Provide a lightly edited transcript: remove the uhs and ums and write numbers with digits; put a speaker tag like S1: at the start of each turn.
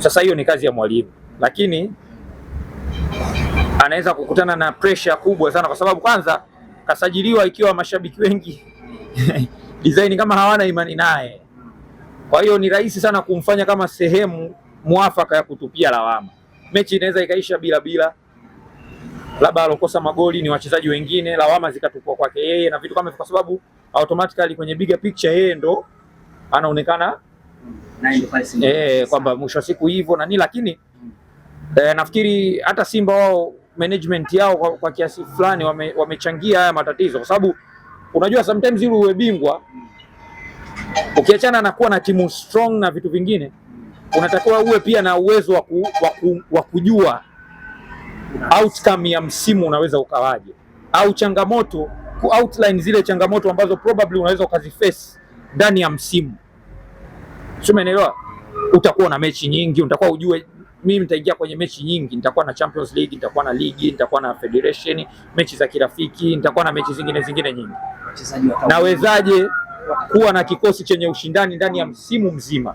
S1: Sasa hiyo ni kazi ya mwalimu, lakini anaweza kukutana na pressure kubwa sana, kwa sababu kwanza kasajiliwa ikiwa mashabiki wengi design kama hawana imani naye. Kwa hiyo ni rahisi sana kumfanya kama sehemu mwafaka ya kutupia lawama. Mechi inaweza ikaisha bila, labda alokosa magoli ni wachezaji wengine, lawama zikatupwa kwake yeye na vitu kama hivyo, kwa sababu automatically kwenye bigger picture yeye ndo anaonekana kwamba mwisho wa siku hivyo na nini, lakini nafikiri hata Simba wao management yao kwa kiasi fulani wamechangia haya matatizo, kwa sababu unajua sometimes ili uwe bingwa, ukiachana na kuwa na timu strong na vitu vingine, unatakiwa uwe pia na uwezo wa kujua outcome ya msimu unaweza ukawaje, au changamoto ku outline zile changamoto ambazo probably unaweza ukaziface ndani ya msimu. Sio, umeelewa? Utakuwa na mechi nyingi, utakuwa ujue mimi nitaingia kwenye mechi nyingi, nitakuwa na Champions League, nitakuwa na ligi, nitakuwa na Federation, mechi za kirafiki, nitakuwa na mechi zingine nyingi. Nawezaje kuwa na kikosi chenye ushindani ndani ya msimu mzima?